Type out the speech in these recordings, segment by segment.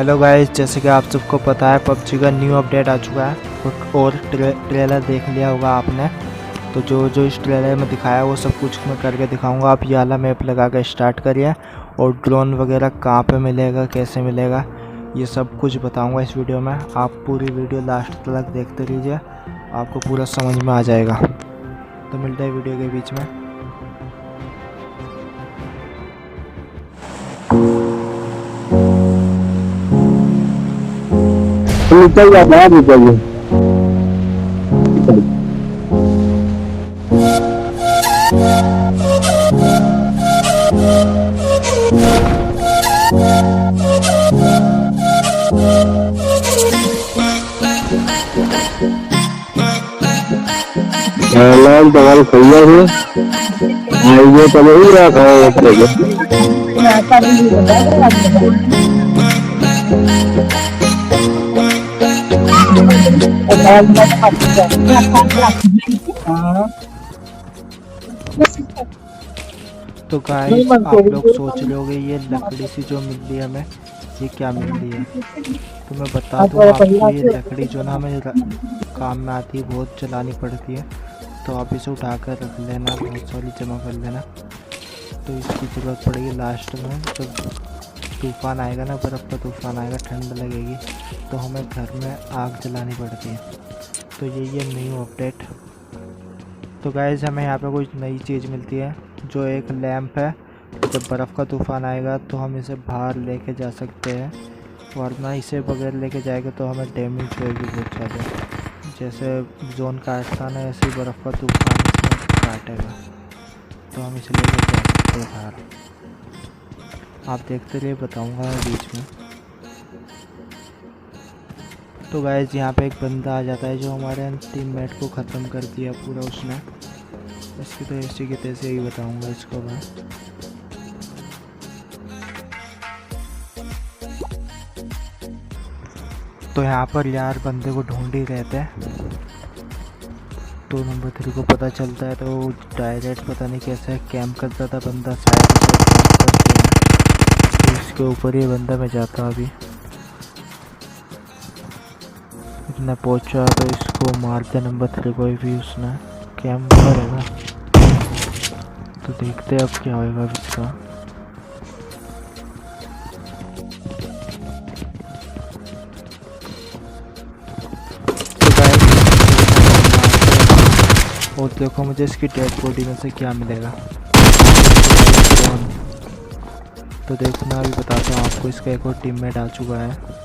Hello guys, जैसे कि आप सबको पता है पबजी का न्यू अपडेट आ चुका है और ट्रेलर देख लिया होगा आपने। तो जो इस ट्रेलर में दिखाया वो सब कुछ मैं करके दिखाऊंगा। आप ये वाला मैप लगा कर स्टार्ट करिए और ड्रोन वगैरह कहाँ पे मिलेगा, कैसे मिलेगा, ये सब कुछ बताऊंगा इस वीडियो में। आप पूरी वीडियो लास्ट तक देखते रहिए, आपको पूरा समझ में आ जाएगा। तो मिलता है वीडियो के बीच में। निकल जाता है निकल लाल दवाल खैया है आइए तो नहीं रखा है तो गाइस आप लोग सोच रहे होगे ये लकड़ी सी जो मिल रही है हमें, ये क्या मिल रही है। तो मैं बता दूँ आपको, ये लकड़ी जो ना हमें काम में आती है, बहुत चलानी पड़ती है। तो आप इसे उठा कर रख लेना, बहुत सारी जमा कर लेना। तो इसकी ज़रूरत पड़ेगी लास्ट में, जब तूफ़ान आएगा ना, बर्फ़ का तूफ़ान आएगा, ठंड लगेगी तो हमें घर में आग जलानी पड़ती है। तो ये न्यू अपडेट। तो गाइस हमें यहाँ पे कुछ नई चीज़ मिलती है, जो एक लैंप है। जब बर्फ़ का तूफ़ान आएगा तो हम इसे बाहर लेके जा सकते हैं, वरना इसे बगैर लेके जाएगा तो हमें डैमेज होएगी बहुत ज़्यादा। जैसे जोन काटता ना, ऐसे ही बर्फ़ का तूफ़ान इसमें काटेगा। तो हम इसे लेके जा सकते हैं बाहर। आप देखते रहिए, बताऊँगा बीच में। तो गाइस यहाँ पे एक बंदा आ जाता है जो हमारे टीममेट को ख़त्म कर दिया पूरा उसने। इसकी तो ऐसी की तैसे ही बताऊंगा इसको मैं। तो यहाँ पर यार बंदे को ढूंढ ही रहते हैं। तो नंबर 3 को पता चलता है तो डायरेक्ट पता नहीं कैसे कैंप करता था बंदा, शायद तो इसके ऊपर ही बंदा मैं जाता अभी। इतना पहुंचा तो इसको मारते नंबर 3 को भी, उसने कैंप करेगा। तो देखते हैं अब क्या होएगा इसका। और देखो मुझे इसकी डेड बॉडी में से क्या मिलेगा। तो देखो मैं अभी बताता हूँ आपको, इसका एक और टीममेट आ चुका है।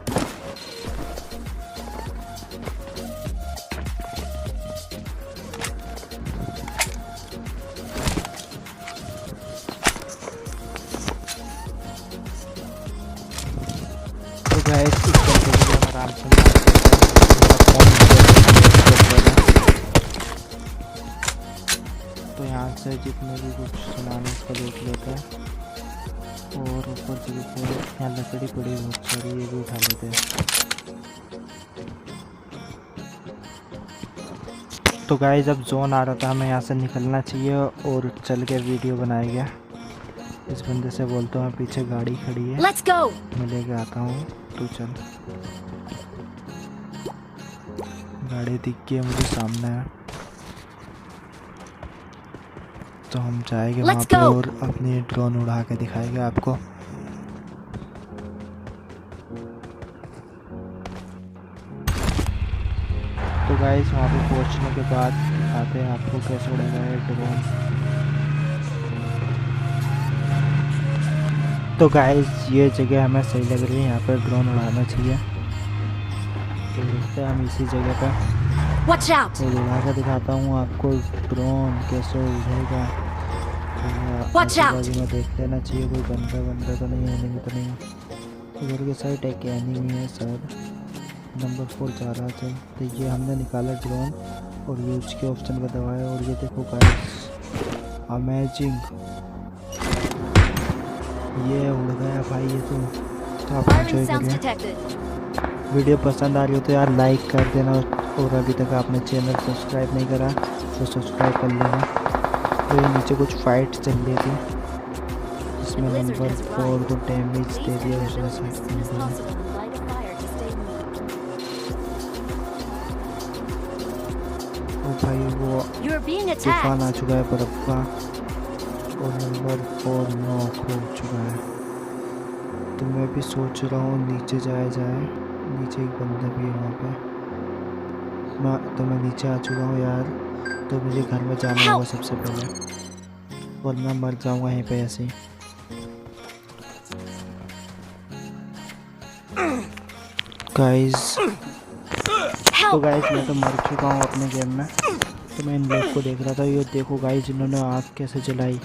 तो गाइस इस बंदे को हम आराम से मार तो यहाँ से जितने भी कुछ सामान इसका देख लेते हैं। और ऊपर से यहाँ लकड़ी पड़ी है बहुत सारी, ये भी उठा लेते हैं। तो गाइस अब जोन आ रहा था, हमें यहाँ से निकलना चाहिए और चल के वीडियो बनाएगा। इस बंदे से बोलता हूँ, पीछे गाड़ी खड़ी है, Let's go! मैं लेके आता हूँ, तू चल। गाड़ी दिख गई है मुझे सामने है, तो हम जाएंगे वहाँ पे और अपनी ड्रोन उड़ा के दिखाएंगे आपको। तो गाइस वहाँ पे पहुँचने के बाद आते हैं आपको कैसे उड़ेगा ये ड्रोन। तो गाइस ये जगह हमें सही लग रही है, यहाँ पर ड्रोन उड़ाना चाहिए। तो देखते हैं हम इसी जगह पर, तो उड़ा के दिखाता हूँ आपको ड्रोन कैसे उड़ेगा। बाजू में देख लेना चाहिए कोई बंदा तो नहीं है, एनिमी तो नहीं है। इधर के साइड एक एनिमी है शायद, नंबर 4 जा रहा है। तो ये हमने निकाला ड्रोन और यूज के ऑप्शन पर दबाया और ये देखो गाइस, अमेजिंग, ये उड़ गया भाई ये तो आप एंजॉय करिए। वीडियो पसंद आ रही हो तो यार लाइक कर देना, और अभी तक आपने चैनल सब्सक्राइब नहीं करा तो सब्सक्राइब कर लेना। तो ये नीचे कुछ फाइट चल रही थी, इसमें नंबर 4 को डैमेज दे दिया उसने। भाई वो You're being तूफान आ attacked. चुका है बर्फ का, और नंबर 4 नॉक हो चुका है। तो मैं भी सोच रहा हूँ नीचे जाया जाए, नीचे एक बंदा भी है वहाँ पे। मैं नीचे आ चुका हूँ यार, तो मुझे घर में जाना होगा सबसे पहले, वरना मर जाऊँगा यहीं पे ऐसे ही। गाइस तो गाइस मैं तो मर चुका हूँ अपने गेम में। तो मैं इन लोग को देख रहा था, ये देखो गाइस इन्होंने आग कैसे जलाई,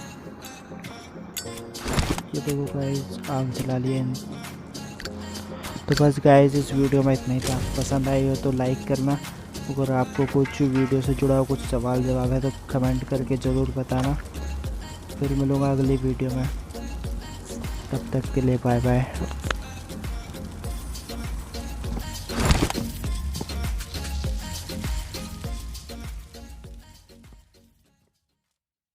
ये देखो गाइस आग जला ली है। तो बस गाइस इस वीडियो में इतना ही था। पसंद आई हो तो लाइक करना, अगर आपको कुछ वीडियो से जुड़ा हो कुछ सवाल जवाब है तो कमेंट करके ज़रूर बताना। फिर मिलूँगा अगली वीडियो में, तब तक के लिए बाय बाय।